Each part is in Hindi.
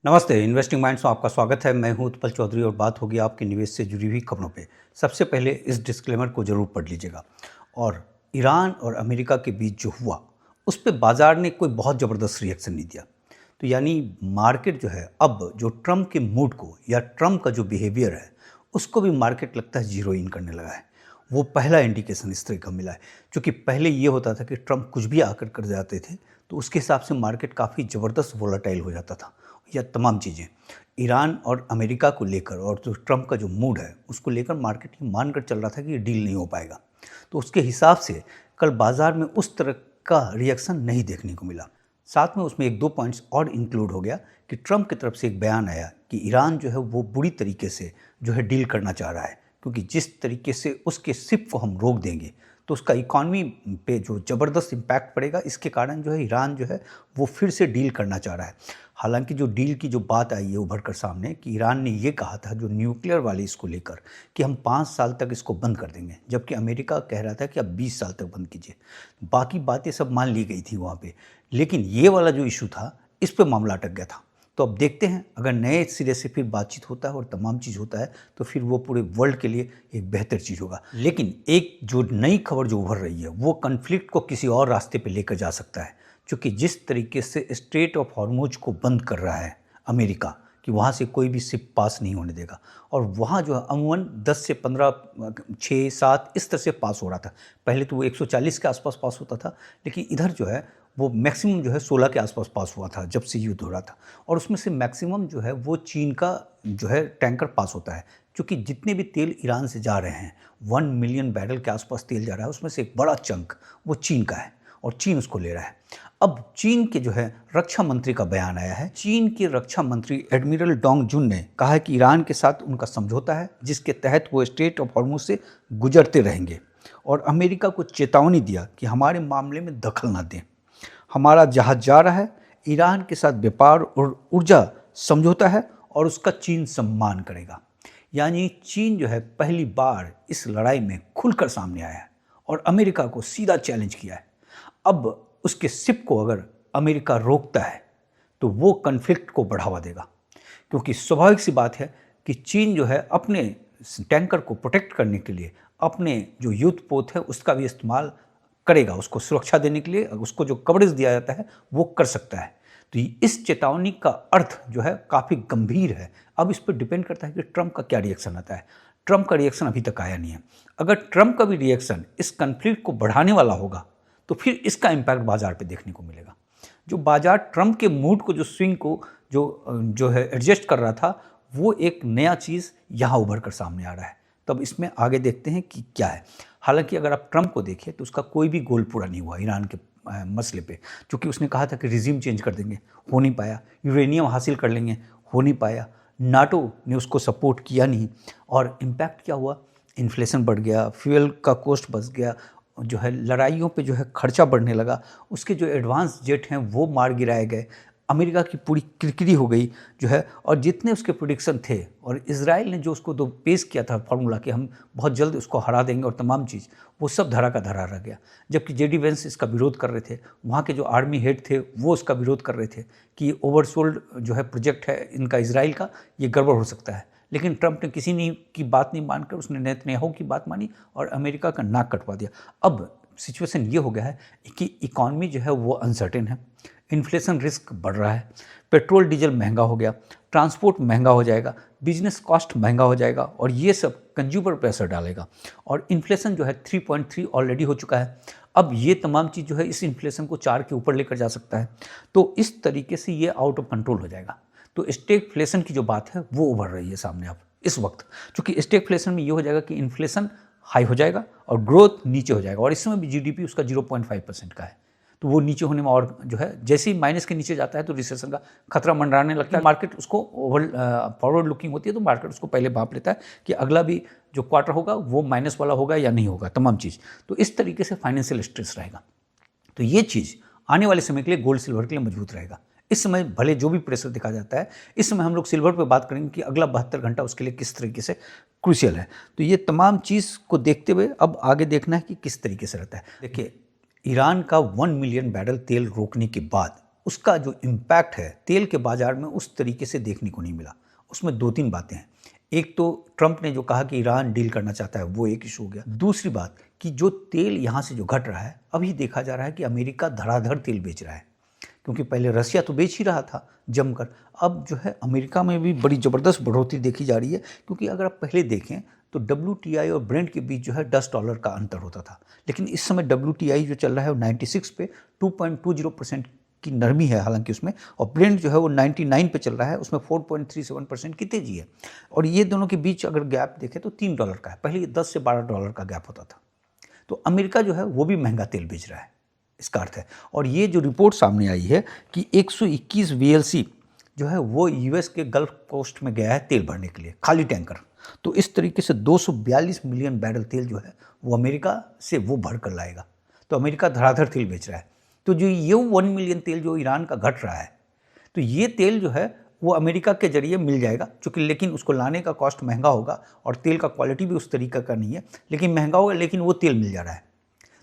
नमस्ते, इन्वेस्टिंग माइंड्स में आपका स्वागत है। मैं हूं उत्पल चौधरी और बात होगी आपके निवेश से जुड़ी हुई खबरों पे। सबसे पहले इस डिस्क्लेमर को ज़रूर पढ़ लीजिएगा। और ईरान और अमेरिका के बीच जो हुआ, उस पे बाज़ार ने कोई बहुत ज़बरदस्त रिएक्शन नहीं दिया। तो यानी मार्केट जो है, अब जो ट्रम्प के मूड को या ट्रम्प का जो बिहेवियर है, उसको भी मार्केट लगता है ज़ीरो इन करने लगा है। वो पहला इंडिकेशन इस तरह का मिला है। क्योंकि पहले ये होता था कि ट्रम्प कुछ भी आकर कर जाते थे, तो उसके हिसाब से मार्केट काफ़ी ज़बरदस्त वोलाटाइल हो जाता था। या तमाम चीज़ें ईरान और अमेरिका को लेकर और जो ट्रम्प का जो मूड है उसको लेकर मार्केट ये मानकर चल रहा था कि ये डील नहीं हो पाएगा। तो उसके हिसाब से कल बाज़ार में उस तरह का रिएक्शन नहीं देखने को मिला। साथ में उसमें एक दो पॉइंट्स और इंक्लूड हो गया कि ट्रम्प की तरफ से एक बयान आया कि ईरान जो है वो बुरी तरीके से जो है डील करना चाह रहा है, क्योंकि जिस तरीके से उसके सिप को हम रोक देंगे तो उसका इकॉनमी पे जो ज़बरदस्त इम्पैक्ट पड़ेगा। इसके कारण जो है ईरान जो है वो फिर से डील करना चाह रहा है। हालांकि जो डील की जो बात आई है उभर कर सामने कि ईरान ने ये कहा था जो न्यूक्लियर वाली इसको लेकर कि हम 5 साल तक इसको बंद कर देंगे, जबकि अमेरिका कह रहा था कि अब 20 साल तक बंद कीजिए। बाकी बातें सब मान ली गई थी वहाँ पे, लेकिन ये वाला जो इशू था इस पे मामला अटक गया था। तो अब देखते हैं, अगर नए सिरे से फिर बातचीत होता है और तमाम चीज़ होता है तो फिर वो पूरे वर्ल्ड के लिए एक बेहतर चीज़ होगा। लेकिन एक जो नई खबर जो उभर रही है वो कन्फ्लिक्ट को किसी और रास्ते पे लेकर जा सकता है। क्योंकि जिस तरीके से स्ट्रेट ऑफ हॉर्मुज को बंद कर रहा है अमेरिका, कि वहाँ से कोई भी शिप पास नहीं होने देगा, और वहाँ जो है अमूमन 10 से 15 6 7 इस तरह से पास हो रहा था। पहले तो वो 140 के आसपास पास होता था, लेकिन इधर जो है वो मैक्सिमम जो है 16 के आसपास पास हुआ था जब से युद्ध हो रहा था। और उसमें से मैक्सिमम जो है वो चीन का जो है टैंकर पास होता है, क्योंकि जितने भी तेल ईरान से जा रहे हैं 1 मिलियन बैरल के आसपास तेल जा रहा है, उसमें से एक बड़ा चंक वो चीन का है और चीन उसको ले रहा है। अब चीन के जो है रक्षा मंत्री का बयान आया है। चीन के रक्षा मंत्री एडमिरल डोंग जुन ने कहा है कि ईरान के साथ उनका समझौता है जिसके तहत वो स्ट्रेट ऑफ हॉर्मुज से गुजरते रहेंगे, और अमेरिका को चेतावनी दिया कि हमारे मामले में दखल ना दें। हमारा जहाज जा रहा है, ईरान के साथ व्यापार और ऊर्जा समझौता है और उसका चीन सम्मान करेगा। यानी चीन जो है पहली बार इस लड़ाई में खुलकर सामने आया है और अमेरिका को सीधा चैलेंज किया है। अब उसके सिप को अगर अमेरिका रोकता है तो वो कन्फ्लिक्ट को बढ़ावा देगा, क्योंकि स्वाभाविक सी बात है कि चीन जो है अपने टैंकर को प्रोटेक्ट करने के लिए अपने जो युद्ध पोत है उसका भी इस्तेमाल करेगा, उसको सुरक्षा देने के लिए उसको जो कवरेज दिया जाता है वो कर सकता है। तो इस चेतावनी का अर्थ जो है काफ़ी गंभीर है। अब इस पर डिपेंड करता है कि ट्रम्प का क्या रिएक्शन आता है। ट्रम्प का रिएक्शन अभी तक आया नहीं है। अगर ट्रम्प का भी रिएक्शन इस कन्फ्लिक्ट को बढ़ाने वाला होगा तो फिर इसका इम्पैक्ट बाजार पे देखने को मिलेगा। जो बाजार ट्रम्प के मूड को जो स्विंग को जो है एडजस्ट कर रहा था, वो एक नया चीज़ यहाँ उभर कर सामने आ रहा है। तब इसमें आगे देखते हैं कि क्या है। हालांकि अगर आप ट्रम्प को देखें तो उसका कोई भी गोल पूरा नहीं हुआ ईरान के मसले पे, क्योंकि उसने कहा था कि रिजीम चेंज कर देंगे, हो नहीं पाया। यूरेनियम हासिल कर लेंगे, हो नहीं पाया। नाटो ने उसको सपोर्ट किया नहीं, और इम्पैक्ट क्या हुआ, इन्फ्लेशन बढ़ गया, फ्यूल का कॉस्ट बढ़ गया, जो है लड़ाइयों पे जो है खर्चा बढ़ने लगा, उसके जो एडवांस जेट हैं वो मार गिराए गए, अमेरिका की पूरी किरकिरी हो गई जो है। और जितने उसके प्रोडिक्शन थे, और इजराइल ने जो उसको तो पेश किया था फार्मूला कि हम बहुत जल्द उसको हरा देंगे और तमाम चीज़, वो सब धरा का धरा रह गया। जबकि जेडी वेंस इसका विरोध कर रहे थे, वहाँ के जो आर्मी हेड थे वो उसका विरोध कर रहे थे कि ओवरसोल्ड जो है प्रोजेक्ट है इनका इजराइल का, ये गड़बड़ हो सकता है। लेकिन ट्रम्प ने किसी ने की बात नहीं मानकर उसने नेतन्याहू की बात मानी और अमेरिका का नाक कटवा दिया। अब सिचुएशन ये हो गया है कि इकॉनमी जो है वो अनसर्टेन है, इन्फ्लेशन रिस्क बढ़ रहा है, पेट्रोल डीजल महंगा हो गया, ट्रांसपोर्ट महंगा हो जाएगा, बिजनेस कॉस्ट महंगा हो जाएगा, और ये सब कंज्यूमर पे असर डालेगा। और इन्फ्लेशन जो है 3.3 ऑलरेडी हो चुका है। अब ये तमाम चीज़ जो है इस इन्फ्लेशन को 4 के ऊपर लेकर जा सकता है। तो इस तरीके से ये आउट ऑफ कंट्रोल हो जाएगा। तो स्टैगफ्लेशन की जो बात है वो उभर रही है सामने अब इस वक्त, क्योंकि स्टैगफ्लेशन में ये हो जाएगा कि इन्फ्लेशन हाई हो जाएगा और ग्रोथ नीचे हो जाएगा। और इस समय भी जीडीपी उसका 0.5% का है, तो वो नीचे होने में और जो है जैसे ही माइनस के नीचे जाता है तो रिसेशन का खतरा मंडराने लगता है। मार्केट उसको फॉरवर्ड लुकिंग होती है, तो मार्केट उसको पहले भाप लेता है कि अगला भी जो क्वार्टर होगा वो माइनस वाला होगा या नहीं होगा, तमाम चीज़। तो इस तरीके से फाइनेंशियल स्ट्रेस रहेगा। तो ये चीज़ आने वाले समय के लिए गोल्ड सिल्वर के लिए मजबूत रहेगा। इस समय भले जो भी प्रेशर दिखा जाता है, इस समय हम लोग सिल्वर पे बात करेंगे कि अगला 72 घंटा उसके लिए किस तरीके से क्रूशियल है। तो ये तमाम चीज़ को देखते हुए अब आगे देखना है कि किस तरीके से रहता है। देखिए, ईरान का 1 मिलियन बैरल तेल रोकने के बाद उसका जो इम्पैक्ट है तेल के बाज़ार में उस तरीके से देखने को नहीं मिला। उसमें 2-3 बातें हैं। एक तो ट्रंप ने जो कहा कि ईरान डील करना चाहता है, वो एक इशू हो गया। दूसरी बात कि जो तेल यहाँ से जो घट रहा है, अभी देखा जा रहा है कि अमेरिका धड़ाधड़ तेल बेच रहा है, क्योंकि पहले रसिया तो बेच ही रहा था जमकर। अब जो है अमेरिका में भी बड़ी ज़बरदस्त बढ़ोतरी देखी जा रही है, क्योंकि अगर आप पहले देखें तो WTI और ब्रेंट के बीच जो है $10 का अंतर होता था, लेकिन इस समय WTI जो चल रहा है वो 96 पे 2.20% की नरमी है हालांकि उसमें, और ब्रेंट जो है वो 99 पे चल रहा है, उसमें 4.37% की तेज़ी है। और ये दोनों के बीच अगर गैप देखें तो $3 का है, पहले ये 10 से $12 का गैप होता था। तो अमेरिका जो है वो भी महंगा तेल बेच रहा है, इसका अर्थ है। और ये जो रिपोर्ट सामने आई है कि 121 VLC जो है वो यूएस के गल्फ कोस्ट में गया है तेल भरने के लिए, खाली टैंकर। तो इस तरीके से 242 मिलियन बैरल तेल जो है वो अमेरिका से वो भर कर लाएगा। तो अमेरिका धड़ाधड़ तेल बेच रहा है। तो जो ये 1 मिलियन तेल जो ईरान का घट रहा है, तो ये तेल जो है वो अमेरिका के जरिए मिल जाएगा, चूँकि लेकिन उसको लाने का कॉस्ट महंगा होगा और तेल का क्वालिटी भी उस तरीके का नहीं है, लेकिन महंगा होगा, लेकिन वो तेल मिल जा रहा है।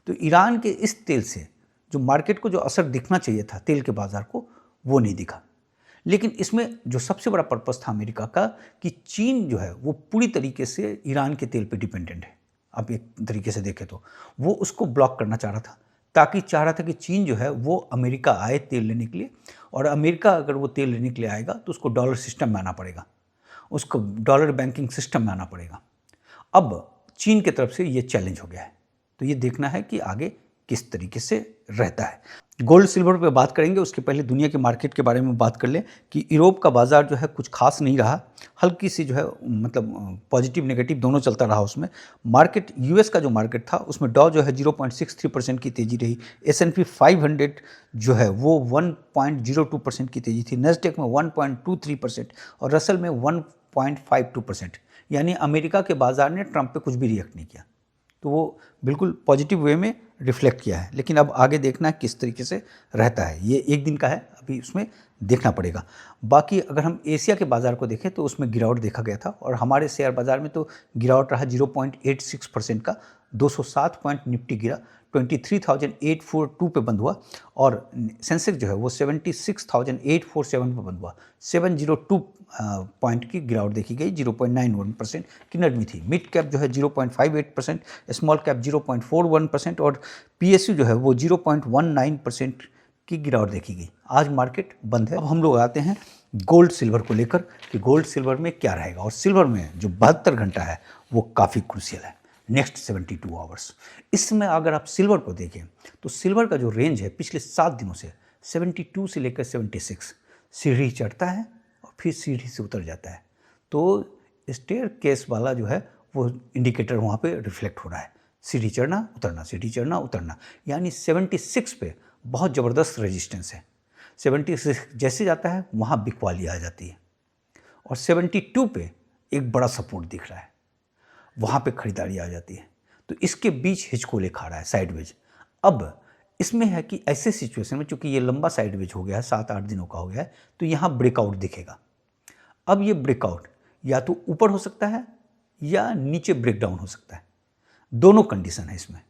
तो ईरान के इस तेल से जो मार्केट को जो असर दिखना चाहिए था तेल के बाज़ार को, वो नहीं दिखा। लेकिन इसमें जो सबसे बड़ा पर्पस था अमेरिका का कि चीन जो है वो पूरी तरीके से ईरान के तेल पे डिपेंडेंट है। आप एक तरीके से देखें तो वो उसको ब्लॉक करना चाह रहा था, ताकि चाह रहा था कि चीन जो है वो अमेरिका आए तेल लेने के लिए, और अमेरिका अगर वो तेल लेने के लिए आएगा तो उसको डॉलर सिस्टम में आना पड़ेगा, उसको डॉलर बैंकिंग सिस्टम में आना पड़ेगा। अब चीन की तरफ से ये चैलेंज हो गया है, तो ये देखना है कि आगे किस तरीके से रहता है। गोल्ड सिल्वर पे बात करेंगे, उसके पहले दुनिया के मार्केट के बारे में बात कर लें कि यूरोप का बाज़ार जो है कुछ खास नहीं रहा, हल्की सी जो है मतलब पॉजिटिव नेगेटिव दोनों चलता रहा उसमें। मार्केट यूएस का जो मार्केट था उसमें डॉ जो है 0.63% की तेज़ी रही, S&P 500 जो है वो 1.02% की तेज़ी थी, नेस्डेक में 1.23% और रसल में 1.52%। यानी अमेरिका के बाज़ार ने ट्रंप पे कुछ भी रिएक्ट नहीं किया, तो वो बिल्कुल पॉजिटिव वे में रिफ्लेक्ट किया है। लेकिन अब आगे देखना है किस तरीके से रहता है, ये एक दिन का है, अभी उसमें देखना पड़ेगा। बाकी अगर हम एशिया के बाज़ार को देखें तो उसमें गिरावट देखा गया था, और हमारे शेयर बाज़ार में तो गिरावट रहा 0.86% का, 207 पॉइंट निफ्टी गिरा, 23,842 पे बंद हुआ, और सेंसेक्स जो है वो 76,847 पे बंद हुआ, 702 पॉइंट की गिरावट देखी गई, 0.91% की नरमी थी। मिड कैप जो है 0.58%, स्मॉल कैप 0.41% और PSU जो है वो 0.19% की गिरावट देखी गई। आज मार्केट बंद है। अब हम लोग आते हैं गोल्ड सिल्वर को लेकर कि गोल्ड सिल्वर में क्या रहेगा, और सिल्वर में जो 72 घंटा है वो काफ़ी क्रूशियल है, नेक्स्ट 72 आवर्स। इसमें अगर आप सिल्वर को देखें तो सिल्वर का जो रेंज है पिछले 7 दिनों से 72 से लेकर 76 सीढ़ी चढ़ता है और फिर सीढ़ी से उतर जाता है। तो स्टेयर केस वाला जो है वो इंडिकेटर वहाँ पे रिफ्लेक्ट हो रहा है, सीढ़ी चढ़ना उतरना, सीढ़ी चढ़ना उतरना, यानी 76 पे बहुत ज़बरदस्त रेजिस्टेंस है। 76 जैसे जाता है वहाँ बिकवाली आ जाती है, और 72 पे एक बड़ा सपोर्ट दिख रहा है, वहाँ पे खरीदारी आ जाती है। तो इसके बीच हिचकोले खा रहा है साइडवेज। अब इसमें है कि ऐसे सिचुएशन में चूंकि ये लंबा साइडवेज हो गया है, 7-8 दिनों का हो गया है, तो यहाँ ब्रेकआउट दिखेगा। अब ये ब्रेकआउट या तो ऊपर हो सकता है या नीचे ब्रेकडाउन हो सकता है, दोनों कंडीशन है इसमें।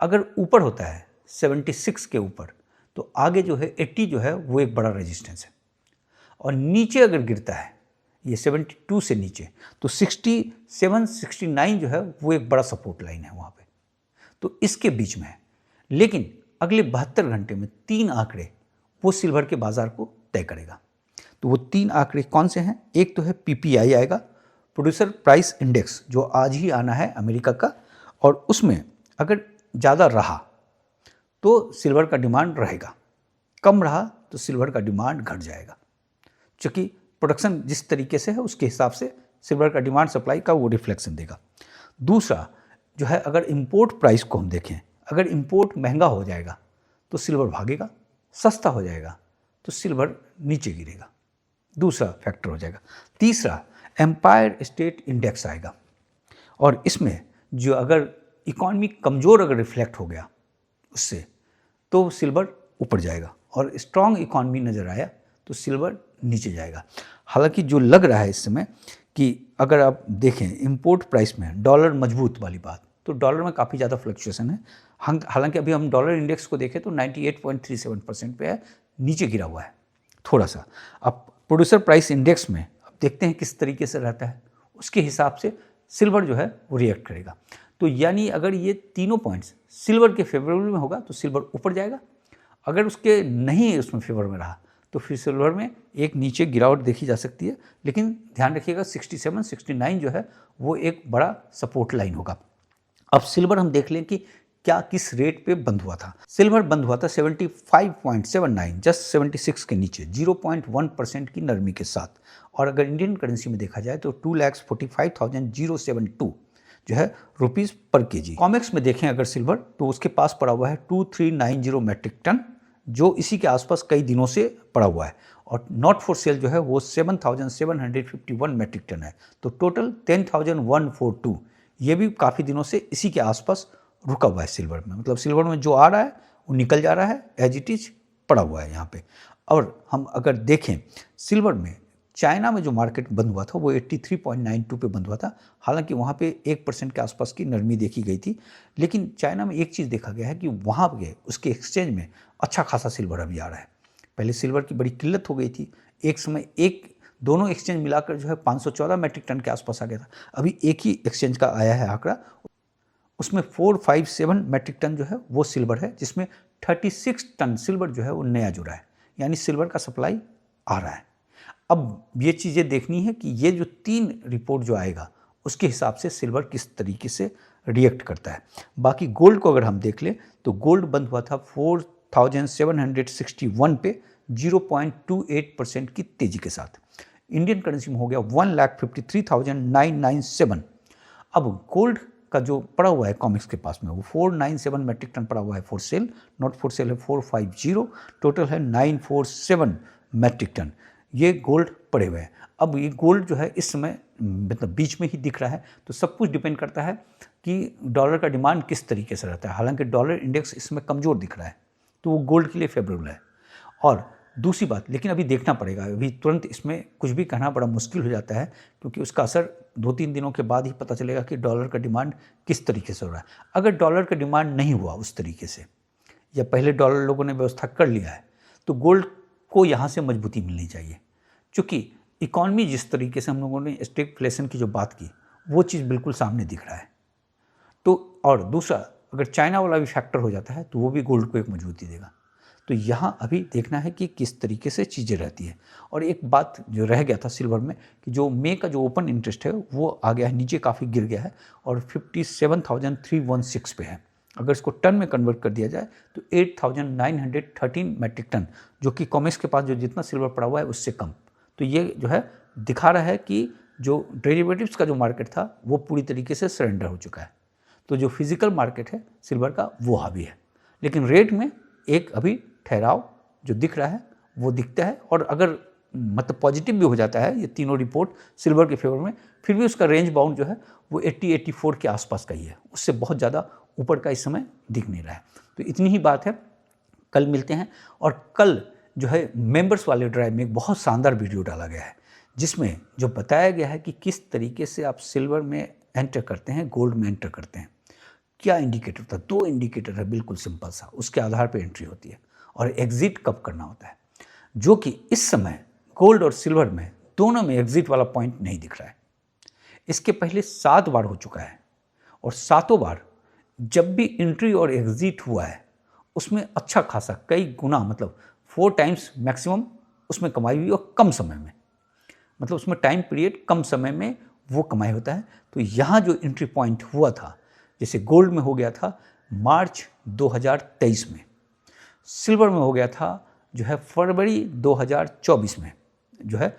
अगर ऊपर होता है 76 के ऊपर तो आगे जो है 80 जो है वो एक बड़ा रेजिस्टेंस है, और नीचे अगर गिरता है ये 72 से नीचे तो 67-69 जो है वो एक बड़ा सपोर्ट लाइन है वहाँ पे, तो इसके बीच में है। लेकिन अगले 72 घंटे में 3 आंकड़े वो सिल्वर के बाज़ार को तय करेगा। तो वो 3 आंकड़े कौन से हैं? एक तो है PPI आएगा, प्रोड्यूसर प्राइस इंडेक्स, जो आज ही आना है अमेरिका का, और उसमें अगर ज़्यादा रहा तो सिल्वर का डिमांड रहेगा, कम रहा तो सिल्वर का डिमांड घट जाएगा। चूँकि प्रोडक्शन जिस तरीके से है उसके हिसाब से सिल्वर का डिमांड सप्लाई का वो रिफ्लेक्शन देगा। दूसरा जो है, अगर इंपोर्ट प्राइस को हम देखें, अगर इंपोर्ट महंगा हो जाएगा तो सिल्वर भागेगा, सस्ता हो जाएगा तो सिल्वर नीचे गिरेगा, दूसरा फैक्टर हो जाएगा। तीसरा एम्पायर स्टेट इंडेक्स आएगा, और इसमें जो अगर इकॉनमी कमज़ोर अगर रिफ्लेक्ट हो गया उससे तो सिल्वर ऊपर जाएगा, और स्ट्रॉन्ग इकॉनमी नज़र आया तो सिल्वर नीचे जाएगा। हालांकि जो लग रहा है इस समय कि अगर आप देखें इंपोर्ट प्राइस में डॉलर मजबूत वाली बात, तो डॉलर में काफ़ी ज़्यादा फ्लक्चुएशन है। हालांकि अभी हम डॉलर इंडेक्स को देखें तो 98.37% पे है, नीचे गिरा हुआ है थोड़ा सा। अब प्रोड्यूसर प्राइस इंडेक्स में अब देखते हैं किस तरीके से रहता है, उसके हिसाब से सिल्वर जो है वो रिएक्ट करेगा। तो यानी अगर ये तीनों पॉइंट्स सिल्वर के फेवरेबल में होगा तो सिल्वर ऊपर जाएगा, अगर उसके नहीं उसमें फेवर में रहा तो फिर सिल्वर में एक नीचे गिरावट देखी जा सकती है। लेकिन ध्यान रखिएगा 67, 69 जो है वो एक बड़ा सपोर्ट लाइन होगा। अब सिल्वर हम देख लें कि क्या किस रेट पे बंद हुआ था। सिल्वर बंद हुआ था 75.79, जस्ट 76 के नीचे, 0.1% की नरमी के साथ। और अगर इंडियन करेंसी में देखा जाए तो 2,45,072 जो है रुपीस पर केजी। कॉमेक्स में देखें अगर सिल्वर तो उसके पास पड़ा हुआ है 2390 मैट्रिक टन, जो इसी के आसपास कई दिनों से पड़ा हुआ है। और नॉट फॉर सेल जो है वो 7,751 मैट्रिक टन है। तो टोटल 10,142, ये भी काफ़ी दिनों से इसी के आसपास रुका हुआ है सिल्वर में। मतलब सिल्वर में जो आ रहा है वो निकल जा रहा है, एज इट इज पड़ा हुआ है यहाँ पे। और हम अगर देखें सिल्वर में चाइना में जो मार्केट बंद हुआ था वो 83.92 पे बंद हुआ था। हालांकि वहाँ पे 1% के आसपास की नरमी देखी गई थी। लेकिन चाइना में एक चीज़ देखा गया है कि वहाँ पे उसके एक्सचेंज में अच्छा खासा सिल्वर अभी आ रहा है। पहले सिल्वर की बड़ी किल्लत हो गई थी, एक समय दोनों एक्सचेंज मिलाकर जो है 514 मैट्रिक टन के आसपास आ गया था। अभी एक ही एक्सचेंज का आया है आंकड़ा, उसमें 457 मैट्रिक टन जो है वो सिल्वर है, जिसमें 36 टन सिल्वर जो है वो नया जुड़ा है। यानी सिल्वर का सप्लाई आ रहा है। अब ये चीज़ें देखनी है कि ये जो 3 रिपोर्ट जो आएगा उसके हिसाब से सिल्वर किस तरीके से रिएक्ट करता है। बाकी गोल्ड को अगर हम देख लें तो गोल्ड बंद हुआ था 4,761 पे 0.28% की तेज़ी के साथ। इंडियन करेंसी में हो गया 1,53,997। अब गोल्ड का जो पड़ा हुआ है कॉमिक्स के पास में वो 497 मैट्रिक टन पड़ा हुआ है for sale, not for sale है 450, टोटल है 947 मैट्रिक टन। ये गोल्ड पड़े हुए हैं। अब ये गोल्ड जो है इस समय मतलब बीच में ही दिख रहा है, तो सब कुछ डिपेंड करता है कि डॉलर का डिमांड किस तरीके से रहता है। हालांकि डॉलर इंडेक्स इसमें कमज़ोर दिख रहा है तो वो गोल्ड के लिए फेवरेबल है। और दूसरी बात, लेकिन अभी देखना पड़ेगा, अभी तुरंत इसमें कुछ भी कहना बड़ा मुश्किल हो जाता है, क्योंकि उसका असर 2-3 दिनों के बाद ही पता चलेगा कि डॉलर का डिमांड किस तरीके से हो रहा है। अगर डॉलर का डिमांड नहीं हुआ उस तरीके से, या पहले डॉलर लोगों ने व्यवस्था कर लिया है, तो गोल्ड को यहाँ से मजबूती मिलनी चाहिए। क्योंकि इकॉनमी जिस तरीके से हम लोगों ने स्टैगफ्लेशन की जो बात की वो चीज़ बिल्कुल सामने दिख रहा है। तो और दूसरा, अगर चाइना वाला भी फैक्टर हो जाता है तो वो भी गोल्ड को एक मजबूती देगा। तो यहाँ अभी देखना है कि किस तरीके से चीज़ें रहती है। और एक बात जो रह गया था सिल्वर में कि जो मई का जो ओपन इंटरेस्ट है वो आ गया है नीचे, काफ़ी गिर गया है और 57,316 पे है। अगर इसको टन में कन्वर्ट कर दिया जाए तो 8,913 मैट्रिक टन, जो कि कॉमेक्स के पास जो जितना सिल्वर पड़ा हुआ है उससे कम। तो ये जो है दिखा रहा है कि जो डेरिवेटिव्स का जो मार्केट था वो पूरी तरीके से सरेंडर हो चुका है। तो जो फिजिकल मार्केट है सिल्वर का वो हावी है। लेकिन रेट में एक अभी ठहराव जो दिख रहा है वो दिखता है। और अगर मतलब पॉजिटिव भी हो जाता है ये तीनों रिपोर्ट सिल्वर के फेवर में, फिर भी उसका रेंज बाउंड जो है वो 80-84 के आसपास का ही है, उससे बहुत ज़्यादा ऊपर का इस समय दिख नहीं रहा है। तो इतनी ही बात है, कल मिलते हैं। और कल जो है मेंबर्स वाले ड्राइव में एक बहुत शानदार वीडियो डाला गया है जिसमें जो बताया गया है कि किस तरीके से आप सिल्वर में एंटर करते हैं, गोल्ड में एंटर करते हैं, क्या इंडिकेटर होता है। 2 इंडिकेटर है बिल्कुल सिंपल सा, उसके आधार पर एंट्री होती है और एग्जिट कब करना होता है, जो कि इस समय गोल्ड और सिल्वर में दोनों में एग्जिट वाला पॉइंट नहीं दिख रहा है। इसके पहले 7 बार हो चुका है और 7 बार जब भी एंट्री और एग्जिट हुआ है उसमें अच्छा खासा कई गुना, मतलब 4 टाइम्स मैक्सिमम उसमें कमाई हुई और कम समय में, मतलब उसमें टाइम पीरियड कम समय में वो कमाई होता है। तो यहाँ जो एंट्री पॉइंट हुआ था, जैसे गोल्ड में हो गया था मार्च 2023 में, सिल्वर में हो गया था जो है फरवरी 2024 में, जो है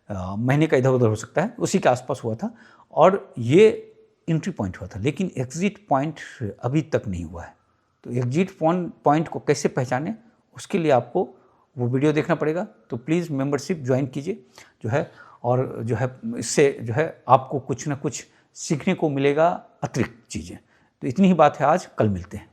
महीने का इधर उधर हो सकता है, उसी के आसपास हुआ था और ये एंट्री पॉइंट हुआ था। लेकिन एग्जिट पॉइंट अभी तक नहीं हुआ है। तो एग्जिट पॉइंट को कैसे पहचानें, उसके लिए आपको वो वीडियो देखना पड़ेगा। तो प्लीज़ मेंबरशिप ज्वाइन कीजिए जो है, और जो है इससे जो है आपको कुछ ना कुछ सीखने को मिलेगा, अतिरिक्त चीज़ें। तो इतनी ही बात है आज, कल मिलते हैं।